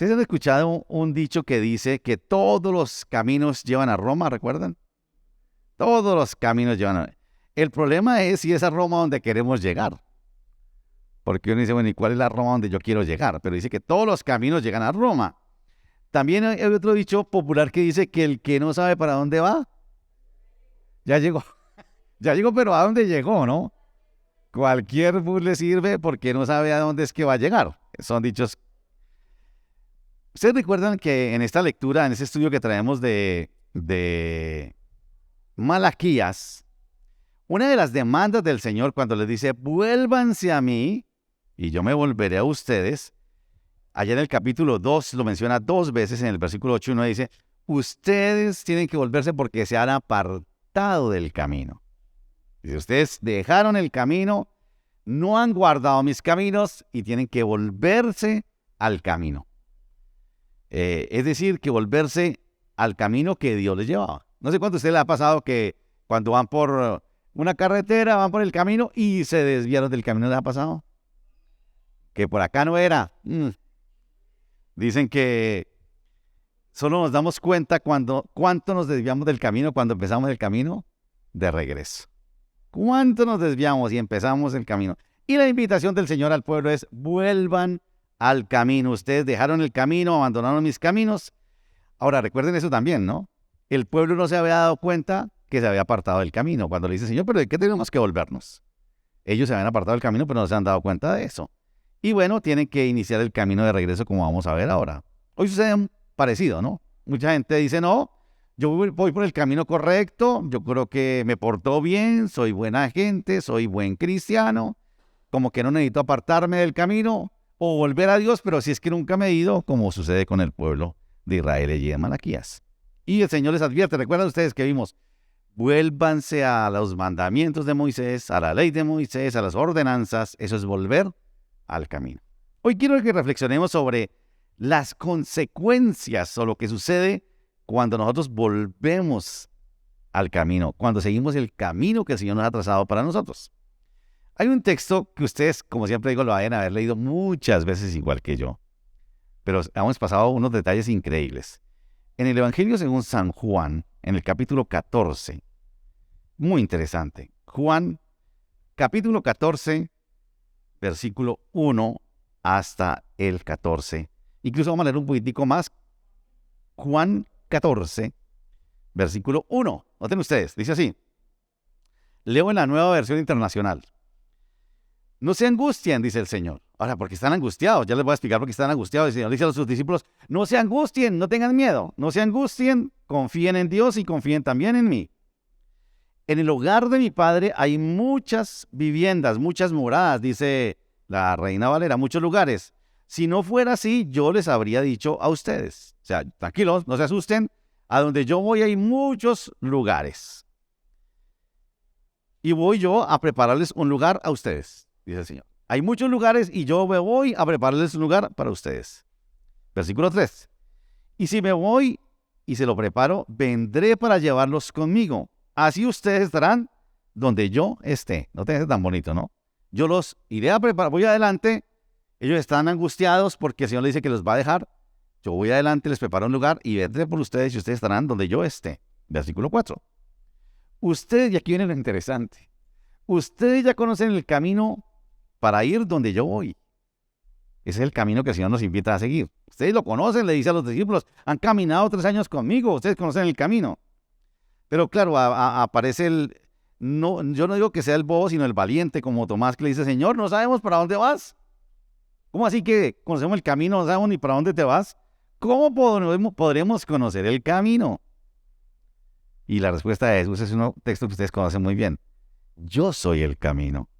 ¿Ustedes han escuchado un dicho que dice que todos los caminos llevan a Roma? ¿Recuerdan? Todos los caminos llevan a... El problema es si es a Roma donde queremos llegar. Porque uno dice, bueno, ¿y cuál es la Roma donde yo quiero llegar? Pero dice que todos los caminos llegan a Roma. También hay otro dicho popular que dice que el que no sabe para dónde va, ya llegó. Ya llegó, pero ¿a dónde llegó, no? Cualquier bus le sirve porque no sabe a dónde es que va a llegar. Son dichos. ¿Ustedes recuerdan que en esta lectura, en ese estudio que traemos de Malaquías, una de las demandas del Señor cuando les dice, vuélvanse a mí y yo me volveré a ustedes, allá en el capítulo 2 lo menciona 2 veces, en el versículo 8 uno dice, ustedes tienen que volverse porque se han apartado del camino. Dice, ustedes dejaron el camino, no han guardado mis caminos y tienen que volverse al camino. Es decir, que volverse al camino que Dios les llevaba. No sé cuánto a usted le ha pasado que cuando van por una carretera, van por el camino y se desviaron del camino. ¿Les ha pasado? Que por acá no era. Dicen que solo nos damos cuenta cuánto nos desviamos del camino cuando empezamos el camino de regreso. ¿Cuánto nos desviamos y empezamos el camino? Y la invitación del Señor al pueblo es, vuelvan al camino. Ustedes dejaron el camino, abandonaron mis caminos. Ahora, recuerden eso también, ¿no? El pueblo no se había dado cuenta que se había apartado del camino. Cuando le dice, Señor, ¿pero de qué tenemos que volvernos? Ellos se habían apartado del camino, pero no se han dado cuenta de eso. Y bueno, tienen que iniciar el camino de regreso, como vamos a ver ahora. Hoy sucede un parecido, ¿no? Mucha gente dice, no, yo voy por el camino correcto, yo creo que me porto bien, soy buena gente, soy buen cristiano, como que no necesito apartarme del camino o volver a Dios, pero si es que nunca me he ido, como sucede con el pueblo de Israel allí en Malaquías. Y el Señor les advierte, recuerdan ustedes que vimos, vuélvanse a los mandamientos de Moisés, a la ley de Moisés, a las ordenanzas, eso es volver al camino. Hoy quiero que reflexionemos sobre las consecuencias o lo que sucede cuando nosotros volvemos al camino, cuando seguimos el camino que el Señor nos ha trazado para nosotros. Hay un texto que ustedes, como siempre digo, lo vayan a haber leído muchas veces igual que yo, pero hemos pasado unos detalles increíbles. En el Evangelio según San Juan, en el capítulo 14, muy interesante. Juan, capítulo 14, versículo 1 hasta el 14. Incluso vamos a leer un poquitico más. Juan 14, versículo 1. Noten ustedes, dice así. Leo en la Nueva Versión Internacional. No se angustien, dice el Señor. Ahora, porque están angustiados. Ya les voy a explicar por qué están angustiados. El Señor dice a sus discípulos, no se angustien, no tengan miedo. No se angustien, confíen en Dios y confíen también en mí. En el hogar de mi Padre hay muchas viviendas, muchas moradas, dice la Reina Valera, muchos lugares. Si no fuera así, yo les habría dicho a ustedes. O sea, tranquilos, no se asusten. A donde yo voy hay muchos lugares. Y voy yo a prepararles un lugar a ustedes, dice el Señor. Hay muchos lugares y yo me voy a prepararles un lugar para ustedes. Versículo 3. Y si me voy y se lo preparo, vendré para llevarlos conmigo. Así ustedes estarán donde yo esté. No te tan bonito, ¿no? Yo los iré a preparar, voy adelante. Ellos están angustiados porque el Señor les dice que los va a dejar. Yo voy adelante, les preparo un lugar y vendré por ustedes y ustedes estarán donde yo esté. Versículo 4. Ustedes, y aquí viene lo interesante, ustedes ya conocen el camino para ir donde yo voy. Ese es el camino que el Señor nos invita a seguir. Ustedes lo conocen, le dice a los discípulos, han caminado 3 años conmigo, ustedes conocen el camino. Pero claro, aparece no, yo no digo que sea el bobo, sino el valiente, como Tomás, que le dice, Señor, no sabemos para dónde vas. ¿Cómo así que conocemos el camino, no sabemos ni para dónde te vas? ¿Cómo podremos conocer el camino? Y la respuesta de Jesús es un texto que ustedes conocen muy bien. Yo soy el camino.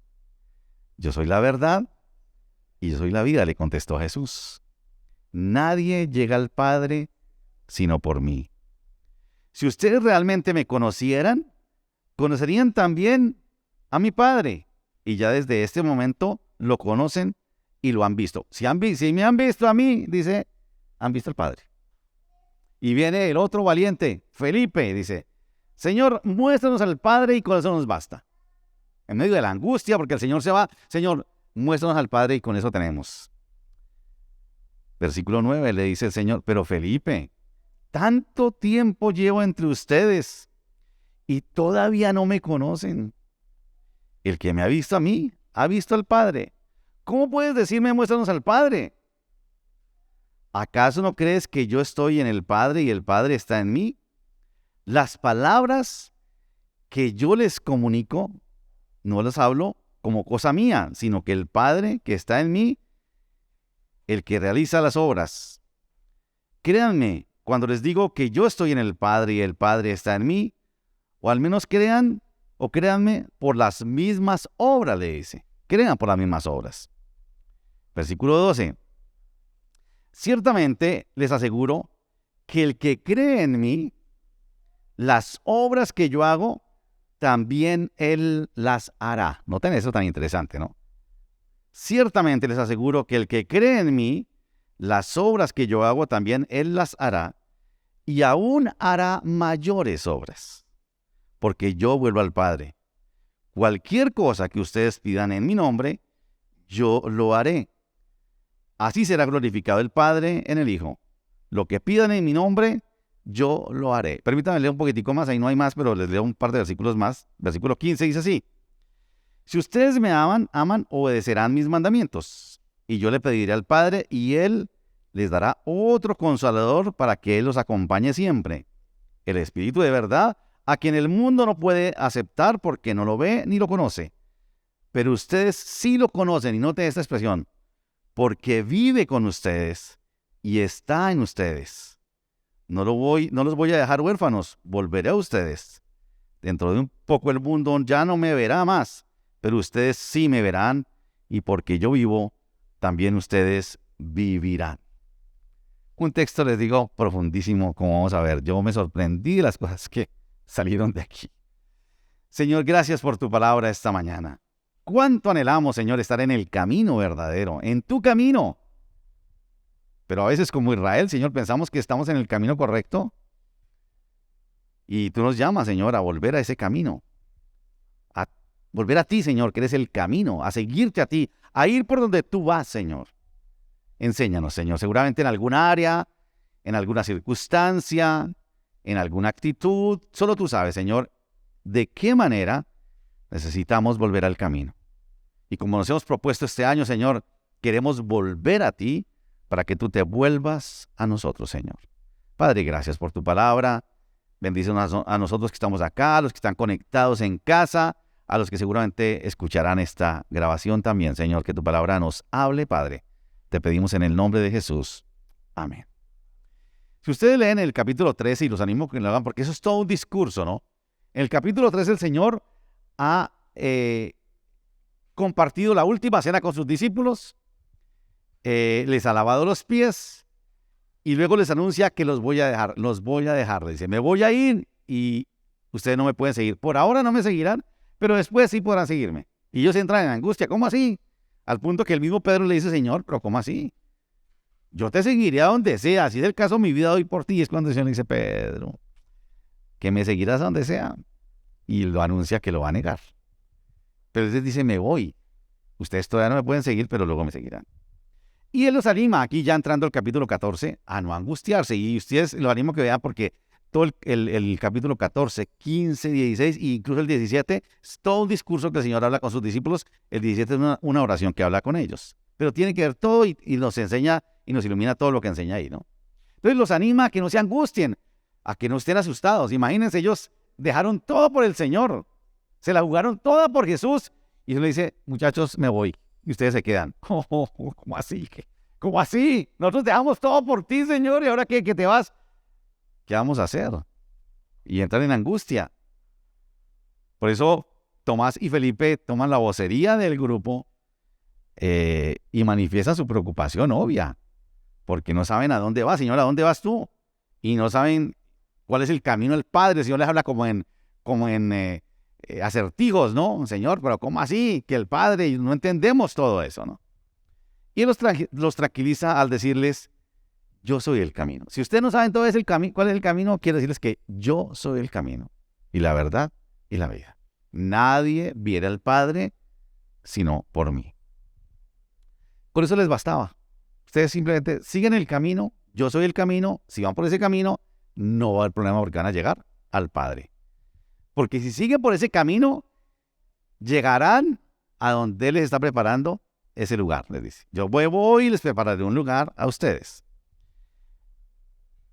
Yo soy la verdad y yo soy la vida, le contestó Jesús. Nadie llega al Padre sino por mí. Si ustedes realmente me conocieran, conocerían también a mi Padre. Y ya desde este momento lo conocen y lo han visto. Si me han visto a mí, dice, han visto al Padre. Y viene el otro valiente, Felipe, dice, Señor, muéstranos al Padre y con eso nos basta. En medio de la angustia, porque el Señor se va, Señor, muéstranos al Padre y con eso tenemos. Versículo 9 le dice el Señor, pero Felipe, tanto tiempo llevo entre ustedes y todavía no me conocen. El que me ha visto a mí, ha visto al Padre. ¿Cómo puedes decirme, muéstranos al Padre? ¿Acaso no crees que yo estoy en el Padre y el Padre está en mí? Las palabras que yo les comunico, no las hablo como cosa mía, sino que el Padre que está en mí, el que realiza las obras. Créanme cuando les digo que yo estoy en el Padre y el Padre está en mí, o al menos crean o créanme por las mismas obras, le dice. Crean por las mismas obras. Versículo 12. Ciertamente les aseguro que el que cree en mí, las obras que yo hago, también él las hará. Noten eso tan interesante, ¿no? Ciertamente les aseguro que el que cree en mí, las obras que yo hago, también él las hará, y aún hará mayores obras, porque yo vuelvo al Padre. Cualquier cosa que ustedes pidan en mi nombre, yo lo haré. Así será glorificado el Padre en el Hijo. Lo que pidan en mi nombre, yo lo haré. Permítanme leer un poquitico más, ahí no hay más, pero les leo un par de versículos más. Versículo 15 dice así. Si ustedes me aman, obedecerán mis mandamientos. Y yo le pediré al Padre, y Él les dará otro consolador para que Él los acompañe siempre. El Espíritu de verdad, a quien el mundo no puede aceptar porque no lo ve ni lo conoce. Pero ustedes sí lo conocen, y noten esta expresión, porque vive con ustedes y está en ustedes. No los voy a dejar huérfanos, volveré a ustedes. Dentro de un poco el mundo ya no me verá más, pero ustedes sí me verán, y porque yo vivo, también ustedes vivirán. Un texto, les digo, profundísimo, como vamos a ver. Yo me sorprendí de las cosas que salieron de aquí. Señor, gracias por tu palabra esta mañana. ¿Cuánto anhelamos, Señor, estar en el camino verdadero, en tu camino? Pero a veces, como Israel, Señor, pensamos que estamos en el camino correcto. Y tú nos llamas, Señor, a volver a ese camino. A volver a ti, Señor, que eres el camino, a seguirte a ti, a ir por donde tú vas, Señor. Enséñanos, Señor, seguramente en alguna área, en alguna circunstancia, en alguna actitud. Solo tú sabes, Señor, de qué manera necesitamos volver al camino. Y como nos hemos propuesto este año, Señor, queremos volver a ti para que tú te vuelvas a nosotros, Señor. Padre, gracias por tu palabra. Bendícenos a nosotros que estamos acá, a los que están conectados en casa, a los que seguramente escucharán esta grabación también, Señor, que tu palabra nos hable, Padre. Te pedimos en el nombre de Jesús. Amén. Si ustedes leen el capítulo 13, y los animo a que lo hagan, porque eso es todo un discurso, ¿no? En el capítulo 13 el Señor ha compartido la última cena con sus discípulos, les ha lavado los pies, y luego les anuncia que los voy a dejar. Dice, me voy a ir y ustedes no me pueden seguir. Por ahora no me seguirán, pero después sí podrán seguirme. Y ellos entran en angustia. ¿Cómo así? Al punto que el mismo Pedro le dice, Señor, pero ¿cómo así? Yo te seguiré a donde sea. Si es el caso, mi vida doy por ti. Es cuando el Señor le dice, Pedro, que me seguirás a donde sea. Y lo anuncia que lo va a negar. Pero él les dice, me voy. Ustedes todavía no me pueden seguir, pero luego me seguirán. Y él los anima, aquí ya entrando al capítulo 14, a no angustiarse. Y ustedes lo animo a que vean porque todo el capítulo 14, 15, 16 e incluso el 17 es todo un discurso que el Señor habla con sus discípulos. El 17 es una oración que habla con ellos. Pero tiene que ver todo y nos enseña y nos ilumina todo lo que enseña ahí, ¿no? Entonces los anima a que no se angustien, a que no estén asustados. Imagínense, ellos dejaron todo por el Señor. Se la jugaron toda por Jesús. Y él le dice, muchachos, me voy. Y ustedes se quedan. ¿Cómo así? ¿Cómo así? Nosotros dejamos todo por ti, Señor, y ahora que te vas. ¿Qué vamos a hacer? Y entran en angustia. Por eso Tomás y Felipe toman la vocería del grupo y manifiestan su preocupación obvia. Porque no saben a dónde va, Señor, ¿a dónde vas tú? Y no saben cuál es el camino del Padre. El Señor les habla como en acertijos, ¿no? Señor, pero ¿cómo así? Que el Padre, no entendemos todo eso, ¿no? Y él los tranquiliza al decirles, yo soy el camino. Si ustedes no saben todo cuál es el camino, quiero decirles que yo soy el camino y la verdad y la vida. Nadie viera al Padre sino por mí. Con eso les bastaba. Ustedes simplemente siguen el camino, yo soy el camino, si van por ese camino, no va a haber problema porque van a llegar al Padre. Porque si siguen por ese camino, llegarán a donde Él les está preparando ese lugar, les dice. Yo voy y les prepararé un lugar a ustedes.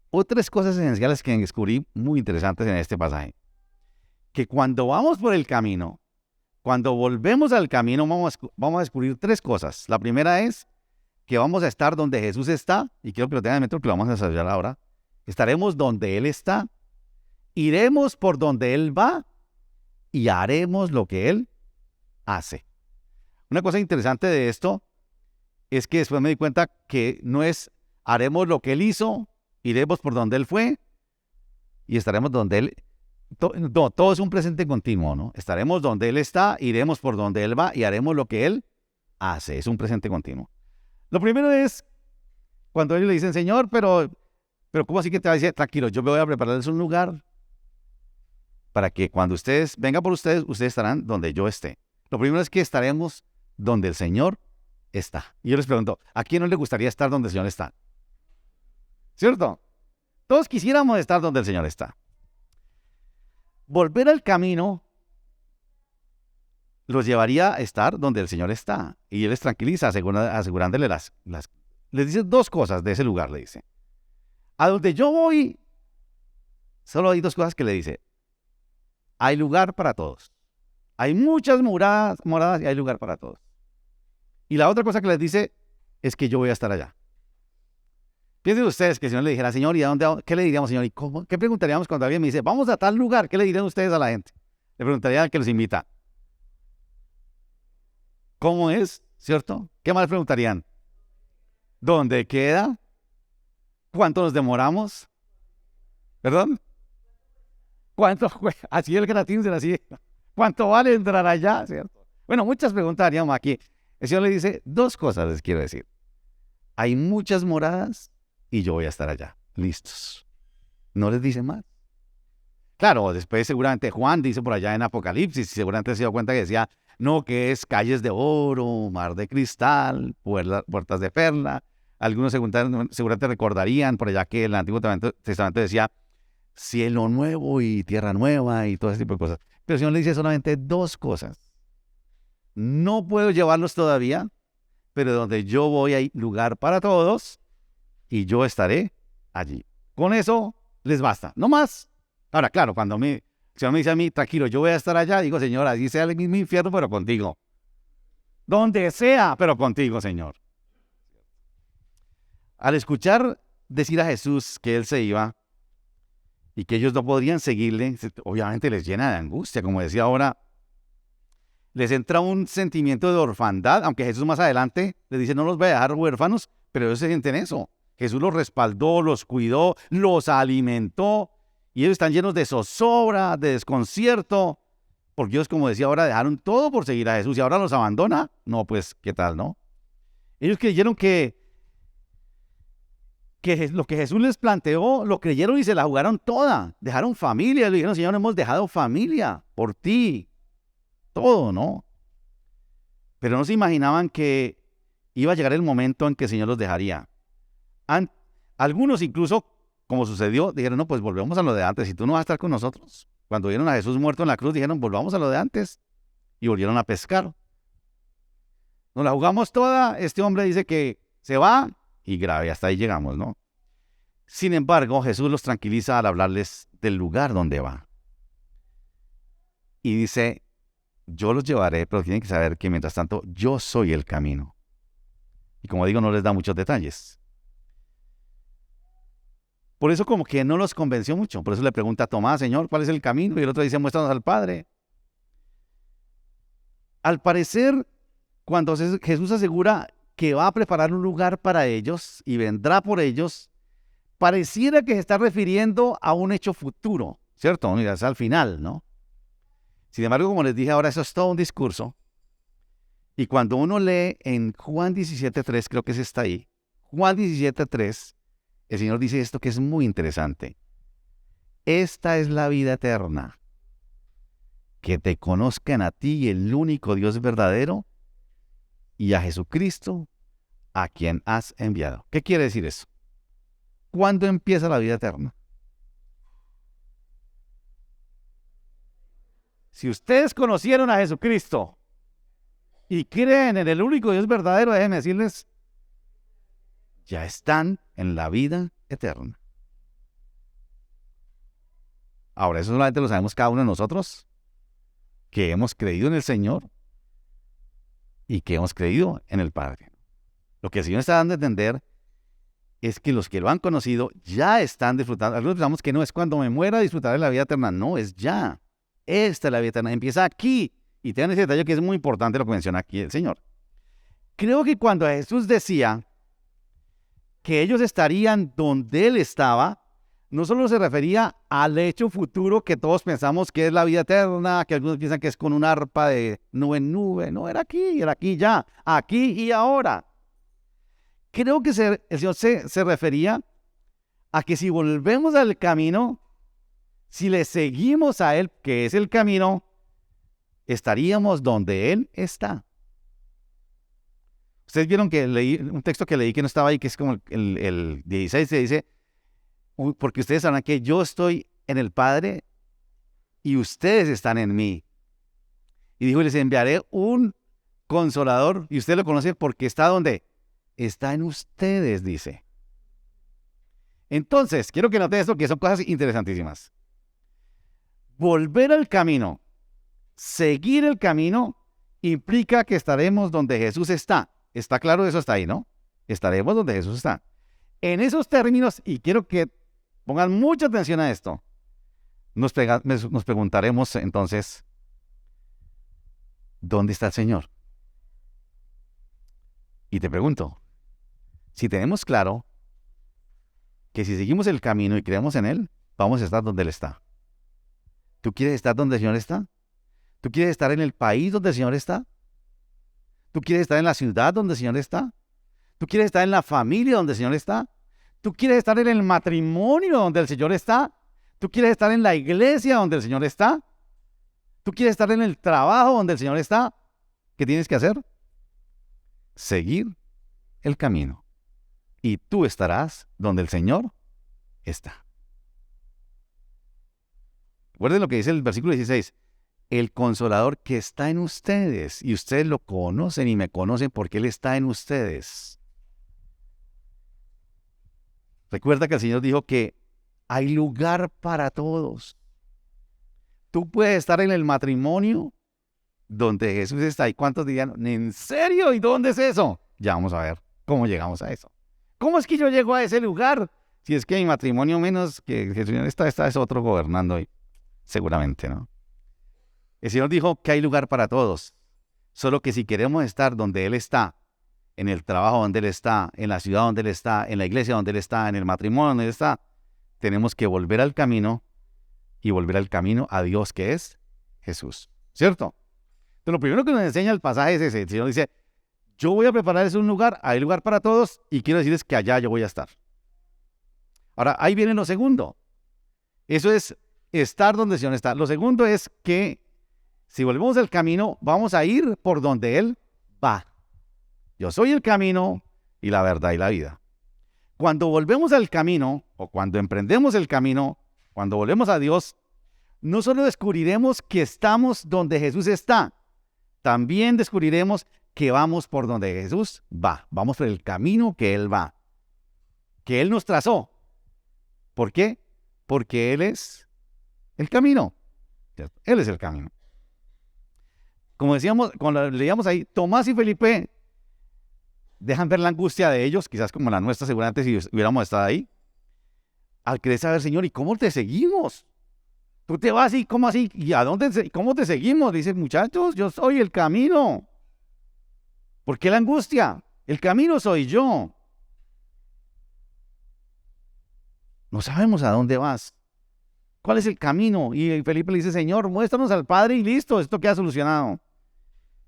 Otras cosas esenciales que descubrí muy interesantes en este pasaje. Que cuando vamos por el camino, cuando volvemos al camino, vamos a descubrir tres cosas. La primera es que vamos a estar donde Jesús está, y quiero que lo tengan en mente porque lo vamos a desarrollar ahora. Estaremos donde Él está, iremos por donde Él va y haremos lo que Él hace. Una cosa interesante de esto es que después me di cuenta que no es haremos lo que Él hizo, iremos por donde Él fue y estaremos donde Él... No, todo es un presente continuo, ¿no? Estaremos donde Él está, iremos por donde Él va y haremos lo que Él hace. Es un presente continuo. Lo primero es cuando ellos le dicen, Señor, pero ¿cómo así que te va a decir? Tranquilo, yo me voy a prepararles un lugar para que cuando ustedes vengan por ustedes, ustedes estarán donde yo esté. Lo primero es que estaremos donde el Señor está. Y yo les pregunto, ¿a quién no le gustaría estar donde el Señor está? ¿Cierto? Todos quisiéramos estar donde el Señor está. Volver al camino los llevaría a estar donde el Señor está. Y Él les tranquiliza, asegurándole les dice dos cosas de ese lugar, le dice. A donde yo voy, solo hay dos cosas que le dice. Hay lugar para todos. Hay muchas moradas y hay lugar para todos. Y la otra cosa que les dice es que yo voy a estar allá. Piensen ustedes que si no le dijera, Señor, ¿y a dónde? ¿Qué le diríamos, Señor? ¿Y cómo? ¿Qué preguntaríamos cuando alguien me dice, vamos a tal lugar? ¿Qué le dirían ustedes a la gente? Le preguntaría al que los invita. ¿Cómo es? ¿Cierto? ¿Qué más le preguntarían? ¿Dónde queda? ¿Cuánto nos demoramos? ¿Perdón? ¿Cuánto? Así el gratín será así. ¿Cuánto vale entrar allá? ¿Cierto? Bueno, muchas preguntas haríamos aquí. El Señor le dice dos cosas, les quiero decir. Hay muchas moradas y yo voy a estar allá. Listos. No les dice más. Claro, después seguramente Juan dice por allá en Apocalipsis, seguramente se dio cuenta que decía, no, que es calles de oro, mar de cristal, puertas de perla. Algunos seguramente recordarían por allá que el Antiguo Testamento decía cielo nuevo y tierra nueva y todo ese tipo de cosas. Pero el Señor le dice solamente dos cosas. No puedo llevarlos todavía, pero donde yo voy hay lugar para todos y yo estaré allí. Con eso les basta, no más. Ahora, claro, cuando el Señor me dice a mí, tranquilo, yo voy a estar allá, digo, Señor, allí sea el mismo infierno, pero contigo. Donde sea, pero contigo, Señor. Al escuchar decir a Jesús que Él se iba y que ellos no podrían seguirle, obviamente les llena de angustia, como decía ahora. Les entra un sentimiento de orfandad, aunque Jesús más adelante les dice, no los voy a dejar huérfanos, pero ellos se sienten eso. Jesús los respaldó, los cuidó, los alimentó, y ellos están llenos de zozobra, de desconcierto, porque ellos, como decía ahora, dejaron todo por seguir a Jesús, y ahora los abandona. No, pues, ¿qué tal, no? Ellos creyeron que lo que Jesús les planteó, lo creyeron y se la jugaron toda. Dejaron familia, le dijeron, Señor, hemos dejado familia por ti. Todo, ¿no? Pero no se imaginaban que iba a llegar el momento en que el Señor los dejaría. Algunos incluso, como sucedió, dijeron, no, pues volvemos a lo de antes, si tú no vas a estar con nosotros. Cuando vieron a Jesús muerto en la cruz, dijeron, volvamos a lo de antes. Y volvieron a pescar. Nos la jugamos toda, este hombre dice que se va, y grave, hasta ahí llegamos, ¿no? Sin embargo, Jesús los tranquiliza al hablarles del lugar donde va. Y dice, yo los llevaré, pero tienen que saber que mientras tanto yo soy el camino. Y como digo, no les da muchos detalles. Por eso como que no los convenció mucho. Por eso le pregunta a Tomás, Señor, ¿cuál es el camino? Y el otro dice, muéstranos al Padre. Al parecer, cuando Jesús asegura que va a preparar un lugar para ellos y vendrá por ellos, pareciera que se está refiriendo a un hecho futuro, ¿cierto? Es al final, ¿no? Sin embargo, como les dije ahora, eso es todo un discurso. Y cuando uno lee en Juan 17:3, creo que ese está ahí, Juan 17:3, el Señor dice esto que es muy interesante. Esta es la vida eterna, que te conozcan a ti, el único Dios verdadero, y a Jesucristo, a quien has enviado. ¿Qué quiere decir eso? ¿Cuándo empieza la vida eterna? Si ustedes conocieron a Jesucristo y creen en el único Dios verdadero, déjenme decirles, ya están en la vida eterna. Ahora, eso solamente lo sabemos cada uno de nosotros, que hemos creído en el Señor y que hemos creído en el Padre. Lo que el Señor está dando a entender es que los que lo han conocido ya están disfrutando. Algunos pensamos que no es cuando me muera disfrutar de la vida eterna. No, es ya. Esta es la vida eterna. Empieza aquí. Y tengan ese detalle que es muy importante lo que menciona aquí el Señor. Creo que cuando Jesús decía que ellos estarían donde Él estaba, no solo se refería al hecho futuro que todos pensamos que es la vida eterna, que algunos piensan que es con un arpa de nube en nube. No, era aquí ya, aquí y ahora. Creo que el Señor se refería a que si volvemos al camino, si le seguimos a Él, que es el camino, estaríamos donde Él está. Ustedes vieron que leí un texto que leí que no estaba ahí, que es como el 16, se dice, porque ustedes sabrán que yo estoy en el Padre y ustedes están en mí. Y dijo, les enviaré un consolador, y usted lo conoce porque está donde está en ustedes, dice. Entonces, quiero que noten esto, que son cosas interesantísimas. Volver al camino, seguir el camino, implica que estaremos donde Jesús está. ¿Está claro eso? Está ahí, ¿no? Estaremos donde Jesús está. En esos términos, y quiero que pongan mucha atención a esto, nos preguntaremos entonces, ¿dónde está el Señor? Y te pregunto, si tenemos claro que si seguimos el camino y creemos en Él, vamos a estar donde Él está. ¿Tú quieres estar donde el Señor está? ¿Tú quieres estar en el país donde el Señor está? ¿Tú quieres estar en la ciudad donde el Señor está? ¿Tú quieres estar en la familia donde el Señor está? ¿Tú quieres estar en el matrimonio donde el Señor está? ¿Tú quieres estar en la iglesia donde el Señor está? ¿Tú quieres estar en el trabajo donde el Señor está? ¿Qué tienes que hacer? Seguir el camino. Y tú estarás donde el Señor está. Recuerden lo que dice el versículo 16. El consolador que está en ustedes, y ustedes lo conocen y me conocen porque Él está en ustedes. Recuerda que el Señor dijo que hay lugar para todos. Tú puedes estar en el matrimonio donde Jesús está. ¿Y cuántos dirían, en serio? ¿Y dónde es eso? Ya vamos a ver cómo llegamos a eso. ¿Cómo es que yo llego a ese lugar? Si es que mi matrimonio menos que el Señor está es otro gobernando hoy. Seguramente, ¿no? El Señor dijo que hay lugar para todos. Solo que si queremos estar donde Él está, en el trabajo donde Él está, en la ciudad donde Él está, en la iglesia donde Él está, en el matrimonio donde Él está, tenemos que volver al camino y volver al camino a Dios, que es Jesús. ¿Cierto? Entonces, lo primero que nos enseña el pasaje es ese. El Señor dice, yo voy a prepararles un lugar, hay lugar para todos, y quiero decirles que allá yo voy a estar. Ahora, ahí viene lo segundo. Eso es estar donde el Señor está. Lo segundo es que si volvemos al camino, vamos a ir por donde Él va. Yo soy el camino y la verdad y la vida. Cuando volvemos al camino, o cuando emprendemos el camino, cuando volvemos a Dios, no solo descubriremos que estamos donde Jesús está, también descubriremos que vamos por donde Jesús va. Vamos por el camino que Él va, que Él nos trazó. ¿Por qué? Porque Él es el camino. Él es el camino. Como decíamos, cuando leíamos ahí, Tomás y Felipe dejan ver la angustia de ellos, quizás como la nuestra seguramente si hubiéramos estado ahí, al querer saber, Señor, ¿y cómo te seguimos? Tú te vas y ¿cómo así? ¿Y a dónde? ¿Cómo te seguimos? Dicen, muchachos, yo soy el camino. ¿Por qué la angustia? El camino soy yo. No sabemos a dónde vas. ¿Cuál es el camino? Y Felipe le dice, Señor, muéstranos al Padre y listo, esto queda solucionado.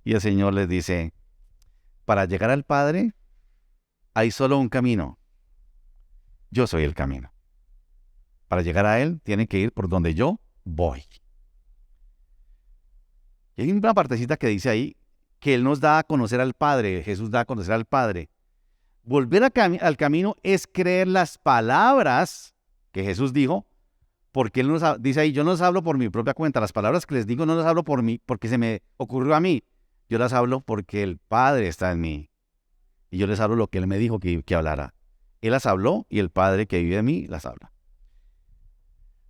Y el Señor les dice, para llegar al Padre hay solo un camino. Yo soy el camino. Para llegar a Él tienen que ir por donde yo voy. Y hay una partecita que dice ahí que Él nos da a conocer al Padre, Jesús da a conocer al Padre. Volver al camino es creer las palabras que Jesús dijo, porque Él dice ahí, yo no les hablo por mi propia cuenta, las palabras que les digo no las hablo por mí, porque se me ocurrió a mí, yo las hablo porque el Padre está en mí, y yo les hablo lo que Él me dijo que hablara. Él las habló y el Padre que vive en mí las habla.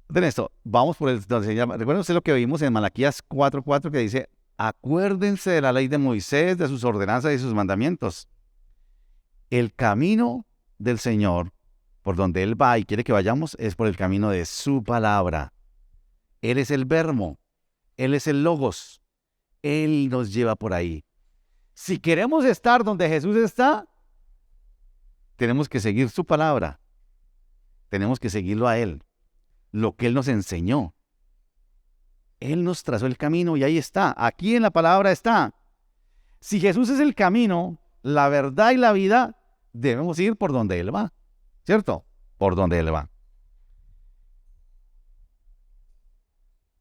Miren esto, vamos por donde se llama, recuerden ustedes lo que vimos en Malaquías 4:4 que dice, acuérdense de la ley de Moisés, de sus ordenanzas y sus mandamientos. El camino del Señor, por donde Él va y quiere que vayamos, es por el camino de su palabra. Él es el verbo, Él es el logos, Él nos lleva por ahí. Si queremos estar donde Jesús está, tenemos que seguir su palabra, tenemos que seguirlo a Él, lo que Él nos enseñó. Él nos trazó el camino y ahí está, aquí en la palabra está. Si Jesús es el camino, la verdad y la vida, debemos ir por donde Él va, ¿cierto? Por donde Él va.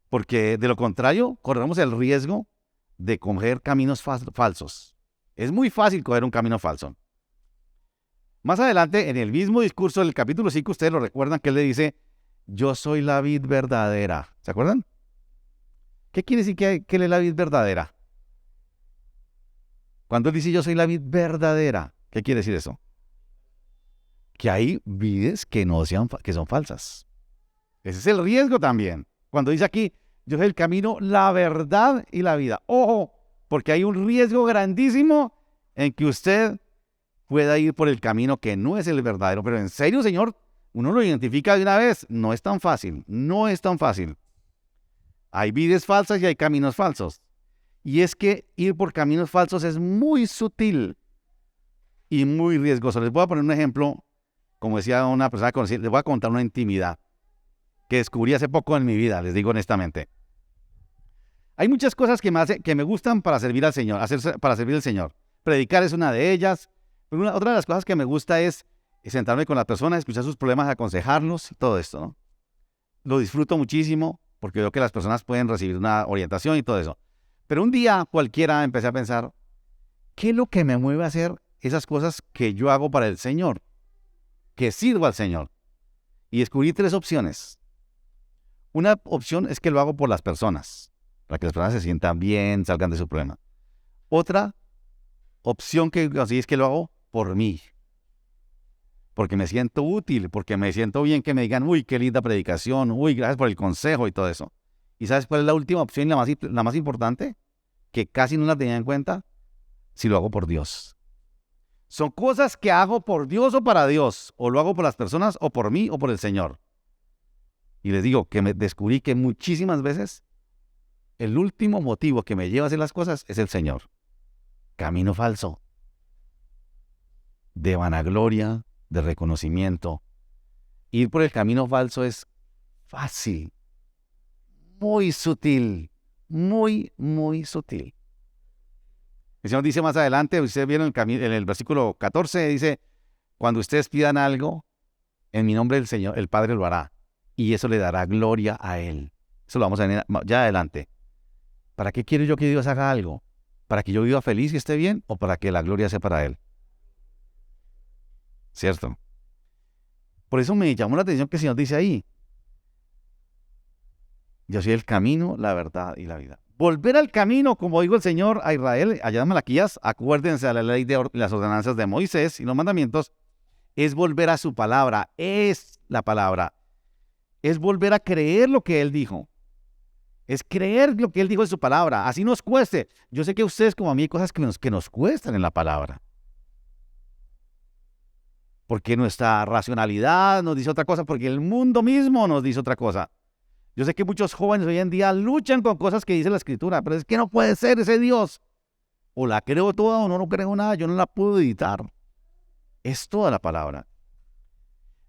Porque de lo contrario, corremos el riesgo de coger caminos falsos. Es muy fácil coger un camino falso. Más adelante, en el mismo discurso del capítulo 5, ustedes lo recuerdan que Él le dice, yo soy la vid verdadera. ¿Se acuerdan? ¿Qué quiere decir que Él es la vid verdadera? Cuando Él dice yo soy la vid verdadera, ¿qué quiere decir eso? Que hay vides que son falsas. Ese es el riesgo también. Cuando dice aquí, yo soy el camino, la verdad y la vida. Ojo, porque hay un riesgo grandísimo en que usted pueda ir por el camino que no es el verdadero. Pero en serio, Señor, uno lo identifica de una vez. No es tan fácil, no es tan fácil. Hay vides falsas y hay caminos falsos. Y es que ir por caminos falsos es muy sutil y muy riesgoso. Les voy a poner un ejemplo, como decía una persona conocida, les voy a contar una intimidad que descubrí hace poco en mi vida, les digo honestamente. Hay muchas cosas que me gustan para servir al Señor, para servir al Señor. Predicar es una de ellas. Pero otra de las cosas que me gusta es sentarme con la persona, escuchar sus problemas, aconsejarlos, todo esto, ¿no? Lo disfruto muchísimo porque veo que las personas pueden recibir una orientación y todo eso. Pero un día cualquiera empecé a pensar, ¿qué es lo que me mueve a hacer esas cosas que yo hago para el Señor? Que sirvo al Señor. Y descubrí 3 opciones. Una opción es que lo hago por las personas, para que las personas se sientan bien, salgan de su problema. Otra opción que así es que lo hago por mí, porque me siento útil, porque me siento bien que me digan, uy, qué linda predicación, uy, gracias por el consejo y todo eso. ¿Y sabes cuál es la última opción y la más importante? Que casi no la tenía en cuenta, si lo hago por Dios. Son cosas que hago por Dios o para Dios, o lo hago por las personas, o por mí, o por el Señor. Y les digo que me descubrí que muchísimas veces el último motivo que me lleva a hacer las cosas es el Señor. Camino falso, de vanagloria, de reconocimiento. Ir por el camino falso es fácil, muy sutil, muy, muy sutil. El Señor dice más adelante, ustedes vieron en el versículo 14, dice, cuando ustedes pidan algo, en mi nombre el Señor, el Padre lo hará, y eso le dará gloria a Él. Eso lo vamos a ver ya adelante. ¿Para qué quiero yo que Dios haga algo? ¿Para que yo viva feliz y esté bien, o para que la gloria sea para Él? ¿Cierto? Por eso me llamó la atención que el Señor dice ahí, yo soy el camino, la verdad y la vida. Volver al camino, como dijo el Señor a Israel, allá en Malaquías, acuérdense de la ley de las ordenanzas de Moisés y los mandamientos, es volver a su palabra, es la palabra. Es volver a creer lo que Él dijo. Es creer lo que Él dijo en su palabra, así nos cueste. Yo sé que a ustedes como a mí hay cosas que nos cuestan en la palabra. Porque nuestra racionalidad nos dice otra cosa, porque el mundo mismo nos dice otra cosa. Yo sé que muchos jóvenes hoy en día luchan con cosas que dice la Escritura, pero es que no puede ser ese Dios. O la creo toda o no creo nada, yo no la puedo editar. Es toda la palabra.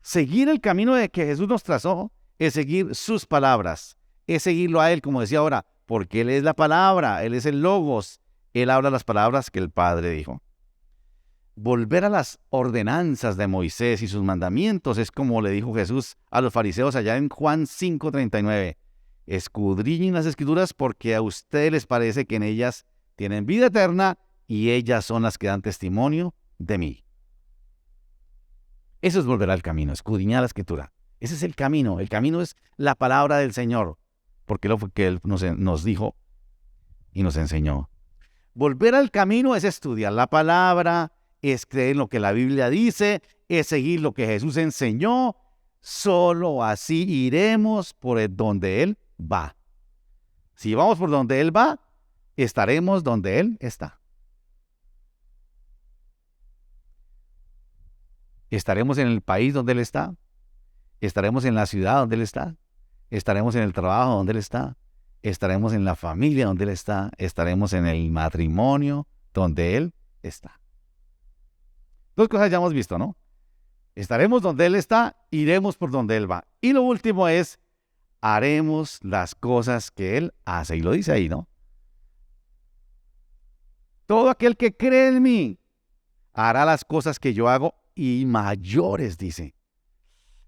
Seguir el camino de que Jesús nos trazó es seguir sus palabras, es seguirlo a Él, como decía ahora, porque Él es la palabra, Él es el logos, Él habla las palabras que el Padre dijo. Volver a las ordenanzas de Moisés y sus mandamientos es como le dijo Jesús a los fariseos allá en Juan 5:39. Escudriñen las Escrituras porque a ustedes les parece que en ellas tienen vida eterna y ellas son las que dan testimonio de mí. Eso es volver al camino, escudriñar la Escritura. Ese es el camino. El camino es la palabra del Señor, porque lo fue que Él nos dijo y nos enseñó. Volver al camino es estudiar la palabra, es creer en lo que la Biblia dice, es seguir lo que Jesús enseñó. Solo así iremos por donde Él va. Si vamos por donde Él va, estaremos donde Él está. Estaremos en el país donde Él está. Estaremos en la ciudad donde Él está. Estaremos en el trabajo donde Él está. Estaremos en la familia donde Él está. Estaremos en el matrimonio donde Él está. Dos cosas ya hemos visto, ¿no? Estaremos donde Él está, iremos por donde Él va. Y lo último es, haremos las cosas que Él hace. Y lo dice ahí, ¿no? Todo aquel que cree en mí hará las cosas que yo hago y mayores, dice.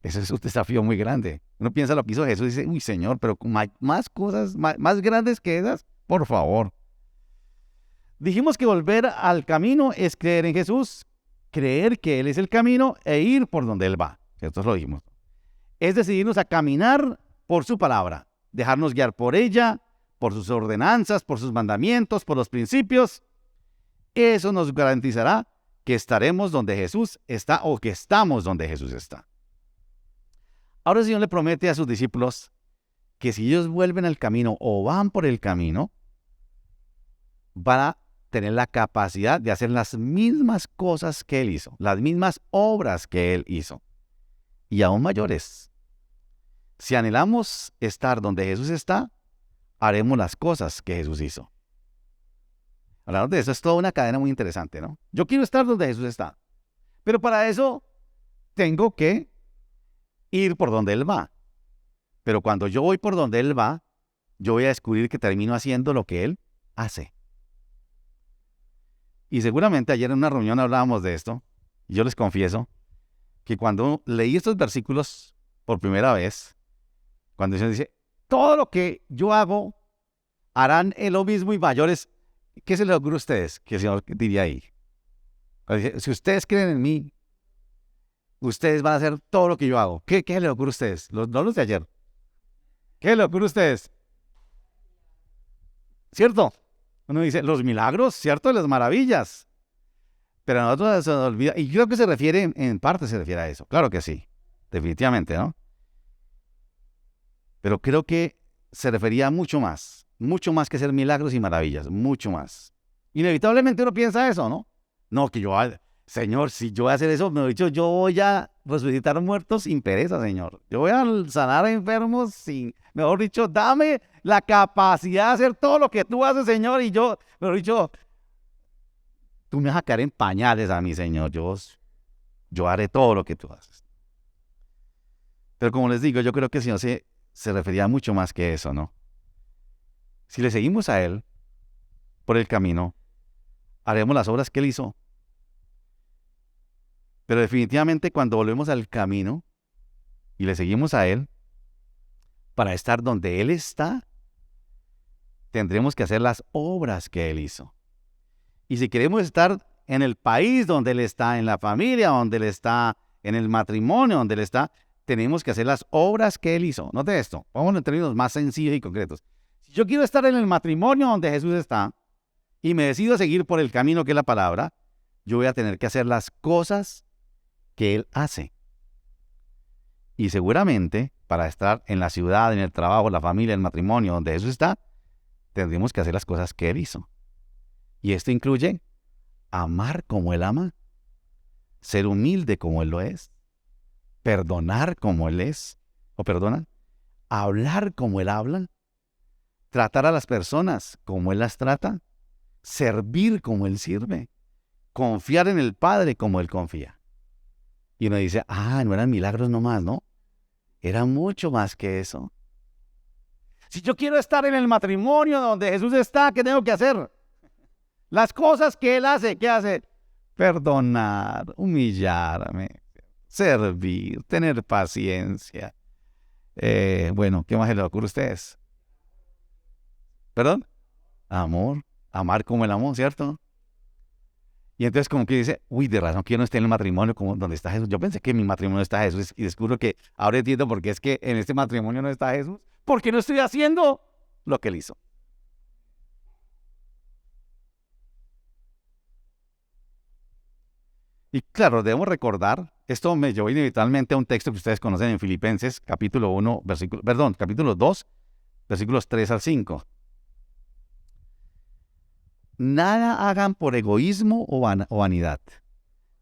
Ese es un desafío muy grande. Uno piensa lo que hizo Jesús y dice, uy, Señor, pero más cosas, más grandes que esas, por favor. Dijimos que volver al camino es creer en Jesús, creer que Él es el camino e ir por donde Él va. Esto lo dijimos. Es decidirnos a caminar por su palabra, dejarnos guiar por ella, por sus ordenanzas, por sus mandamientos, por los principios. Eso nos garantizará que estaremos donde Jesús está o que estamos donde Jesús está. Ahora el Señor le promete a sus discípulos que si ellos vuelven al camino o van por el camino, van a tener la capacidad de hacer las mismas cosas que Él hizo, las mismas obras que Él hizo, y aún mayores. Si anhelamos estar donde Jesús está, haremos las cosas que Jesús hizo. Hablando de eso, es toda una cadena muy interesante, ¿no? Yo quiero estar donde Jesús está, pero para eso tengo que ir por donde Él va. Pero cuando yo voy por donde Él va, yo voy a descubrir que termino haciendo lo que Él hace. Y seguramente ayer en una reunión hablábamos de esto, y yo les confieso que cuando leí estos versículos por primera vez, cuando se dice, todo lo que yo hago, harán lo mismo y mayores, ¿qué se les ocurre a ustedes? Que el Señor diría ahí. Dice, si ustedes creen en mí, ustedes van a hacer todo lo que yo hago. ¿Qué les ocurre a ustedes? No los de ayer. ¿Qué les ocurre a ustedes? ¿Cierto? Uno dice, los milagros, ¿cierto? Las maravillas. Pero a nosotros se nos olvida, y creo que se refiere, en parte se refiere a eso. Claro que sí, definitivamente, ¿no? Pero creo que se refería a mucho más que hacer milagros y maravillas, mucho más. Inevitablemente uno piensa eso, ¿no? No, que yo, Señor, si yo voy a hacer eso, me he dicho, yo voy a resucitar muertos sin pereza, Señor. Yo voy a sanar a enfermos sin, mejor dicho, dame la capacidad de hacer todo lo que tú haces, Señor, y yo, mejor dicho, tú me vas a caer en pañales a mí, Señor, yo haré todo lo que tú haces. Pero como les digo, yo creo que el Señor se refería a mucho más que eso, ¿no? Si le seguimos a Él por el camino, haremos las obras que Él hizo. Pero definitivamente cuando volvemos al camino y le seguimos a Él, para estar donde Él está, tendremos que hacer las obras que Él hizo. Y si queremos estar en el país donde Él está, en la familia donde Él está, en el matrimonio donde Él está, tenemos que hacer las obras que Él hizo. Note esto, vamos en términos más sencillos y concretos. Si yo quiero estar en el matrimonio donde Jesús está y me decido seguir por el camino que es la palabra, yo voy a tener que hacer las cosas que Él hace. Y seguramente, para estar en la ciudad, en el trabajo, la familia, el matrimonio donde Jesús está, tendremos que hacer las cosas que Él hizo. Y esto incluye amar como Él ama, ser humilde como Él lo es, perdonar como Él es, hablar como Él habla, tratar a las personas como Él las trata, servir como Él sirve, confiar en el Padre como Él confía. Y uno dice, no eran milagros nomás, ¿no? Era mucho más que eso. Si yo quiero estar en el matrimonio donde Jesús está, ¿qué tengo que hacer? Las cosas que Él hace, ¿qué hace? Perdonar, humillarme, servir, tener paciencia. Bueno, ¿qué más se les ocurre a ustedes? ¿Perdón? Amor, amar como Él amó, ¿cierto? Y entonces como que dice, uy, de razón que yo no esté en el matrimonio como donde está Jesús. Yo pensé que en mi matrimonio está Jesús y descubro que ahora entiendo por qué es que en este matrimonio no está Jesús. Porque no estoy haciendo lo que él hizo. Y claro, debemos recordar, esto me llevó inevitablemente a un texto que ustedes conocen en Filipenses, capítulo 1, capítulo 2, versículos 3 al 5. Nada hagan por egoísmo o vanidad,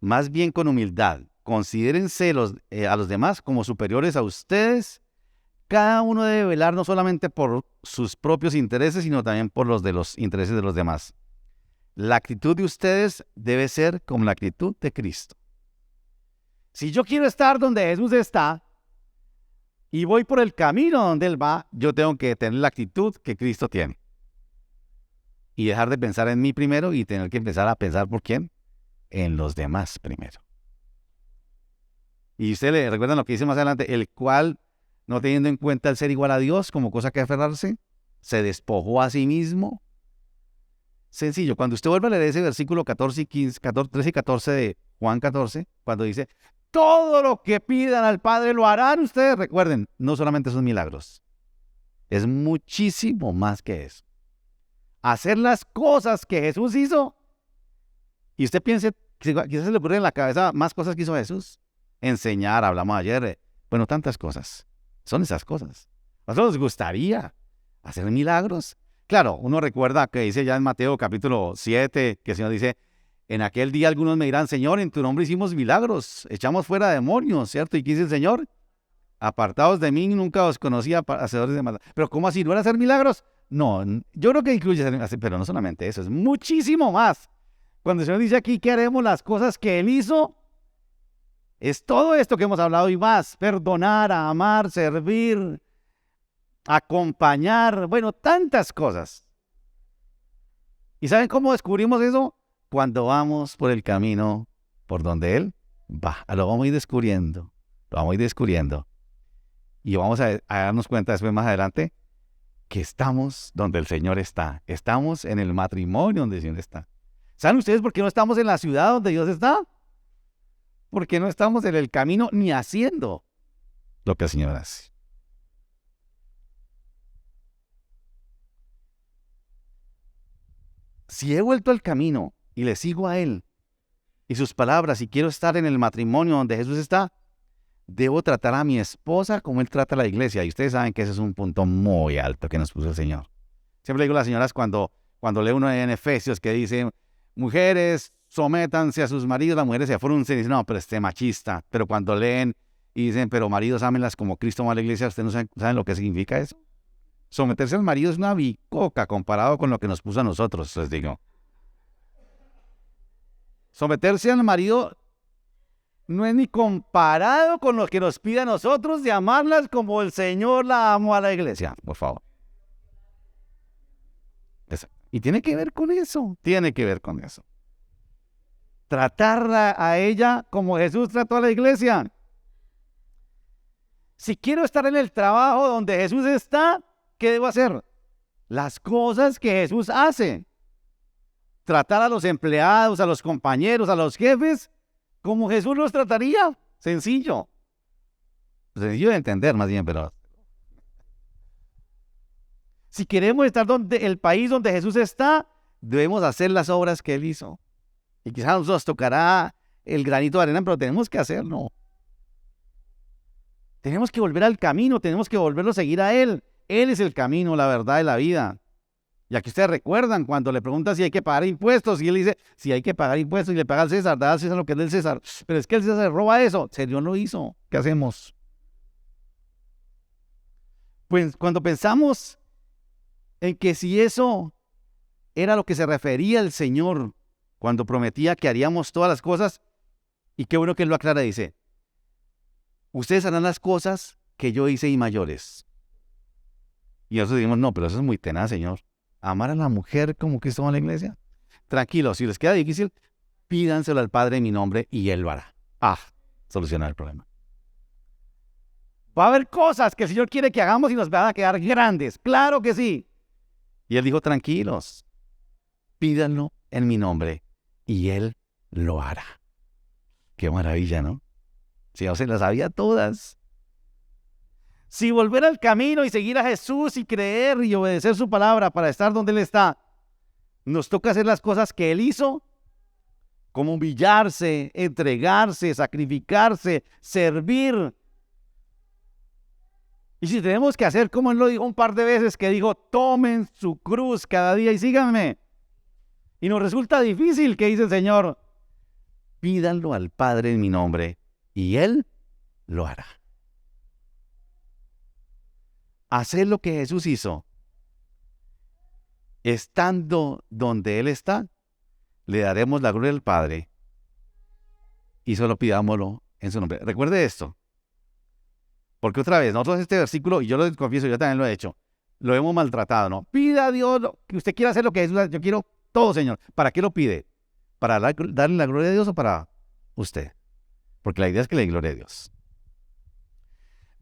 más bien con humildad. Considérense a los demás como superiores a ustedes. Cada uno debe velar no solamente por sus propios intereses, sino también por los intereses de los demás. La actitud de ustedes debe ser como la actitud de Cristo. Si yo quiero estar donde Jesús está y voy por el camino donde Él va, yo tengo que tener la actitud que Cristo tiene. Y dejar de pensar en mí primero y tener que empezar a pensar ¿por quién? En los demás primero. Y ustedes le recuerdan lo que dice más adelante, el cual, no teniendo en cuenta el ser igual a Dios como cosa que aferrarse, se despojó a sí mismo. Sencillo, cuando usted vuelve a leer ese versículo 13 y 14 de Juan 14, cuando dice, todo lo que pidan al Padre lo harán ustedes, recuerden, no solamente son milagros, es muchísimo más que eso. Hacer las cosas que Jesús hizo, y usted piense, quizás se le ocurren en la cabeza más cosas que hizo Jesús. Enseñar, hablamos ayer, bueno, tantas cosas, son esas cosas. ¿A nosotros nos gustaría hacer milagros? Claro, uno recuerda que dice ya en Mateo capítulo 7, que el Señor dice, en aquel día algunos me dirán, Señor, en tu nombre hicimos milagros, echamos fuera demonios, ¿cierto? ¿Y qué dice el Señor? Apartados de mí, nunca os conocía, hacedores de maldad. Pero ¿cómo así? ¿No era hacer milagros? No, yo creo que incluye hacer, pero no solamente eso, es muchísimo más. Cuando el Señor dice aquí que haremos las cosas que Él hizo, es todo esto que hemos hablado y más, perdonar, amar, servir, acompañar, bueno, tantas cosas. ¿Y saben cómo descubrimos eso? Cuando vamos por el camino por donde Él va. Lo vamos a ir descubriendo, lo vamos a ir descubriendo. Y vamos a darnos cuenta después más adelante que estamos donde el Señor está. Estamos en el matrimonio donde el Señor está. ¿Saben ustedes por qué no estamos en la ciudad donde Dios está? Porque no estamos en el camino ni haciendo lo que el Señor hace. Si he vuelto al camino y le sigo a Él y sus palabras y quiero estar en el matrimonio donde Jesús está, debo tratar a mi esposa como Él trata a la iglesia. Y ustedes saben que ese es un punto muy alto que nos puso el Señor. Siempre le digo a las señoras cuando lee uno en Efesios que dice, mujeres, sométanse a sus maridos, las mujeres se fruncen y dicen, no, pero machista. Pero cuando leen y dicen, pero maridos, ámenlas como Cristo amó a la iglesia, ¿ustedes no saben lo que significa eso? Someterse al marido es una bicoca comparado con lo que nos puso a nosotros, les digo. Someterse al marido no es ni comparado con lo que nos pide a nosotros de amarlas como el Señor la amó a la iglesia, por favor. Y tiene que ver con eso, tiene que ver con eso. Tratarla a ella como Jesús trató a la iglesia. Si quiero estar en el trabajo donde Jesús está, ¿qué debo hacer? Las cosas que Jesús hace. Tratar a los empleados, a los compañeros, a los jefes, como Jesús los trataría. Sencillo. Sencillo de entender más bien, pero... Si queremos estar donde el país donde Jesús está, debemos hacer las obras que Él hizo. Y quizás nos tocará el granito de arena, pero tenemos que hacerlo. Tenemos que volver al camino, tenemos que volverlo a seguir a Él. Él es el camino, la verdad y la vida. Y aquí ustedes recuerdan cuando le preguntan si hay que pagar impuestos y Él dice, si hay que pagar impuestos y le paga al César, da al César lo que es del César. Pero es que el César roba eso. El Señor lo hizo. ¿Qué hacemos? Pues cuando pensamos en que si eso era lo que se refería el Señor cuando prometía que haríamos todas las cosas, y qué bueno que Él lo aclara, dice, ustedes harán las cosas que yo hice y mayores. Y nosotros decimos, no, pero eso es muy tenaz, Señor. Amar a la mujer como Cristo amó a la iglesia. Tranquilo, si les queda difícil, pídanselo al Padre en mi nombre y Él lo hará. Solucionar el problema. Va a haber cosas que el Señor quiere que hagamos y nos van a quedar grandes. Claro que sí. Y Él dijo, tranquilos, pídanlo en mi nombre y Él lo hará. Qué maravilla, ¿no? Si no se las sabía todas. Si volver al camino y seguir a Jesús y creer y obedecer su palabra para estar donde Él está, nos toca hacer las cosas que Él hizo, como humillarse, entregarse, sacrificarse, servir. Y si tenemos que hacer como Él lo dijo un par de veces, que dijo, tomen su cruz cada día y síganme. Y nos resulta difícil, que dice el Señor, pídanlo al Padre en mi nombre y Él lo hará. Hacer lo que Jesús hizo, estando donde Él está, le daremos la gloria al Padre y solo pidámoslo en su nombre. Recuerde esto, porque otra vez, nosotros este versículo, y yo lo confieso, yo también lo he hecho, lo hemos maltratado, ¿no? Pida a Dios que usted quiera hacer lo que Jesús hace. Yo quiero todo, Señor. ¿Para qué lo pide? ¿Para darle la gloria a Dios o para usted? Porque la idea es que le dé gloria a Dios.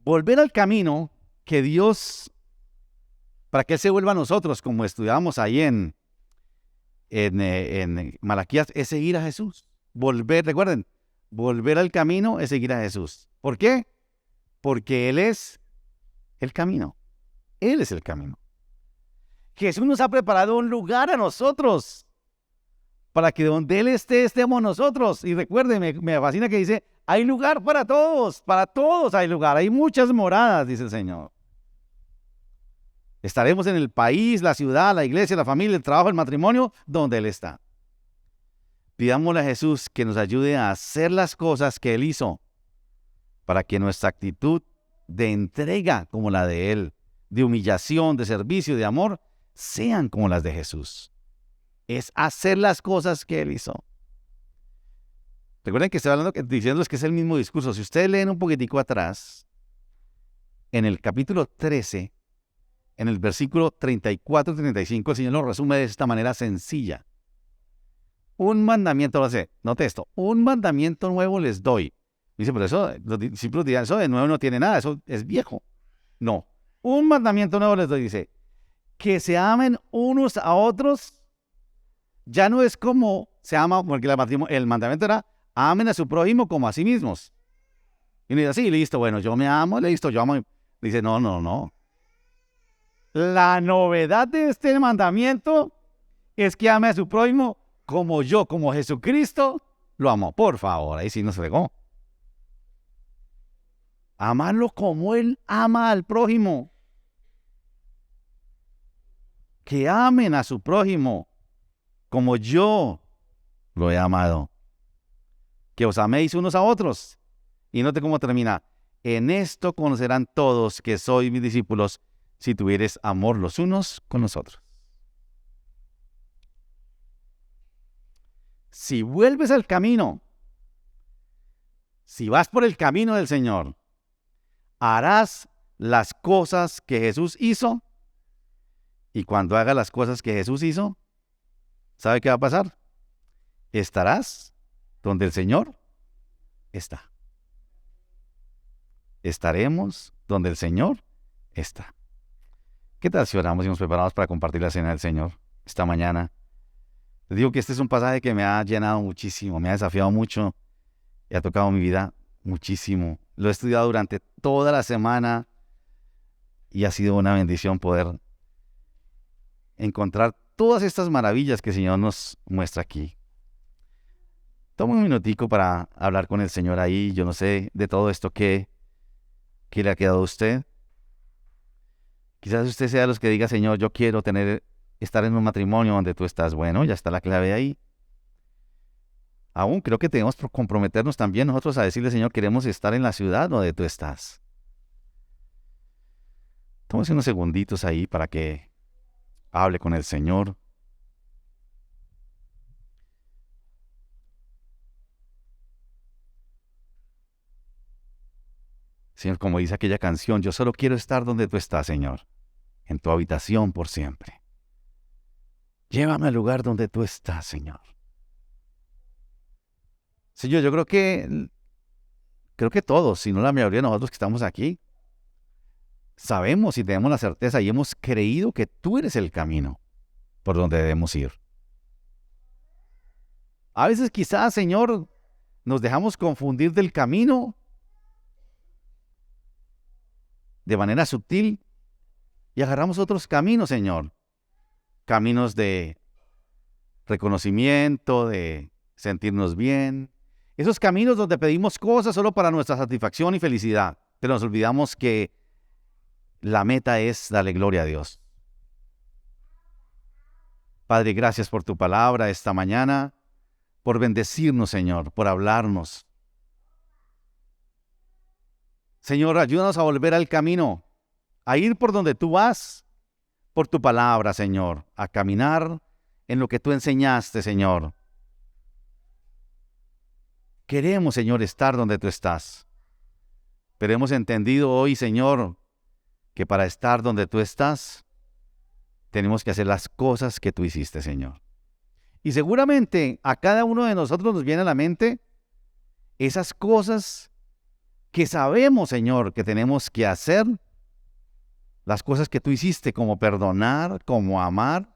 Volver al camino que Dios, para que Él se vuelva a nosotros, como estudiábamos ahí en Malaquías, es seguir a Jesús. Volver, recuerden, volver al camino es seguir a Jesús. ¿Por qué? Porque Él es el camino. Él es el camino. Jesús nos ha preparado un lugar a nosotros, para que donde Él esté, estemos nosotros. Y recuerden, me fascina que dice, hay lugar para todos hay lugar, hay muchas moradas, dice el Señor. Estaremos en el país, la ciudad, la iglesia, la familia, el trabajo, el matrimonio, donde Él está. Pidámosle a Jesús que nos ayude a hacer las cosas que Él hizo, para que nuestra actitud de entrega como la de Él, de humillación, de servicio, de amor, sean como las de Jesús. Es hacer las cosas que Él hizo. Recuerden que estoy hablando, diciéndoles que es el mismo discurso. Si ustedes leen un poquitico atrás, en el capítulo 13, en el versículo 34 y 35, el Señor lo resume de esta manera sencilla. Un mandamiento, note esto, un mandamiento nuevo les doy. Dice, pero eso, los discípulos dirán, eso de nuevo no tiene nada, eso es viejo. No, un mandamiento nuevo les doy, dice, que se amen unos a otros. Ya no es como se ama, porque el mandamiento era, amen a su prójimo como a sí mismos. Y uno dice, sí, listo, bueno, yo me amo, listo, yo amo. Dice, no. La novedad de este mandamiento es que ame a su prójimo como yo, como Jesucristo lo amó. Por favor, ahí sí nos fregó. Amarlo como Él ama al prójimo. Que amen a su prójimo como yo lo he amado. Que os améis unos a otros. Y note cómo termina. En esto conocerán todos que sois mis discípulos, si tuvieres amor los unos con los otros. Si vuelves al camino, si vas por el camino del Señor, harás las cosas que Jesús hizo. Y cuando hagas las cosas que Jesús hizo, ¿sabe qué va a pasar? Estarás donde el Señor está. Estaremos donde el Señor está. ¿Qué tal si oramos y nos preparamos para compartir la cena del Señor esta mañana? Les digo que este es un pasaje que me ha llenado muchísimo, me ha desafiado mucho y ha tocado mi vida muchísimo. Lo he estudiado durante toda la semana y ha sido una bendición poder encontrar todas estas maravillas que el Señor nos muestra aquí. Toma un minutico para hablar con el Señor ahí. Yo no sé de todo esto qué le ha quedado a usted. Quizás usted sea de los que diga, Señor, yo quiero estar en un matrimonio donde tú estás. Bueno, ya está la clave ahí. Aún creo que tenemos que comprometernos también nosotros a decirle, Señor, queremos estar en la ciudad donde tú estás. Tómese unos segunditos ahí para que hable con el Señor. Señor, como dice aquella canción, yo solo quiero estar donde tú estás, Señor, en tu habitación por siempre. Llévame al lugar donde tú estás, Señor. Señor, yo creo que todos, si no la mayoría de nosotros que estamos aquí, sabemos y tenemos la certeza y hemos creído que tú eres el camino por donde debemos ir. A veces quizás, Señor, nos dejamos confundir del camino de manera sutil y agarramos otros caminos, Señor. Caminos de reconocimiento, de sentirnos bien. Esos caminos donde pedimos cosas solo para nuestra satisfacción y felicidad. Pero nos olvidamos que la meta es darle gloria a Dios. Padre, gracias por tu palabra esta mañana, por bendecirnos, Señor, por hablarnos. Señor, ayúdanos a volver al camino, a ir por donde tú vas, por tu palabra, Señor, a caminar en lo que tú enseñaste, Señor. Queremos, Señor, estar donde tú estás. Pero hemos entendido hoy, Señor, que para estar donde tú estás, tenemos que hacer las cosas que tú hiciste, Señor. Y seguramente a cada uno de nosotros nos viene a la mente esas cosas que sabemos, Señor, que tenemos que hacer, las cosas que tú hiciste, como perdonar, como amar,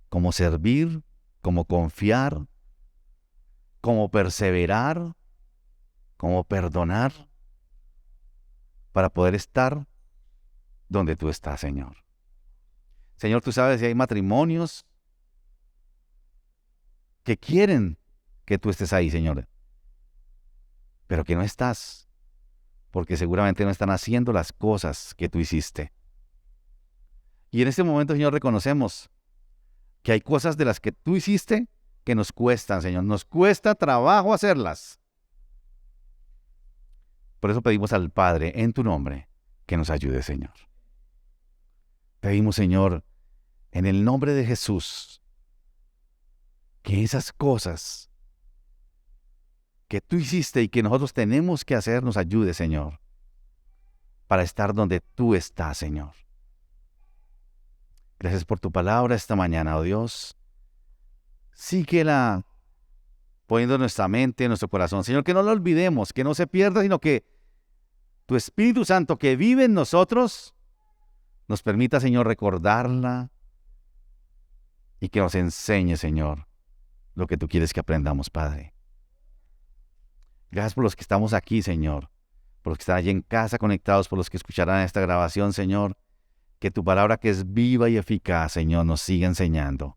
como servir, como confiar, como perseverar, como perdonar, para poder estar donde tú estás, Señor. Señor, tú sabes si hay matrimonios que quieren que tú estés ahí, Señor, pero que no estás, porque seguramente no están haciendo las cosas que tú hiciste. Y en este momento, Señor, reconocemos que hay cosas de las que tú hiciste que nos cuestan, Señor. Nos cuesta trabajo hacerlas. Por eso pedimos al Padre, en tu nombre, que nos ayude, Señor. Pedimos, Señor, en el nombre de Jesús, que esas cosas que tú hiciste y que nosotros tenemos que hacer nos ayude, Señor, para estar donde tú estás, Señor. Gracias por tu palabra esta mañana, oh Dios. Síguela poniendo en nuestra mente, en nuestro corazón. Señor, que no la olvidemos, que no se pierda, sino que tu Espíritu Santo que vive en nosotros nos permita, Señor, recordarla y que nos enseñe, Señor, lo que tú quieres que aprendamos, Padre. Gracias por los que estamos aquí, Señor, por los que están allí en casa conectados, por los que escucharán esta grabación, Señor. Que tu palabra, que es viva y eficaz, Señor, nos siga enseñando.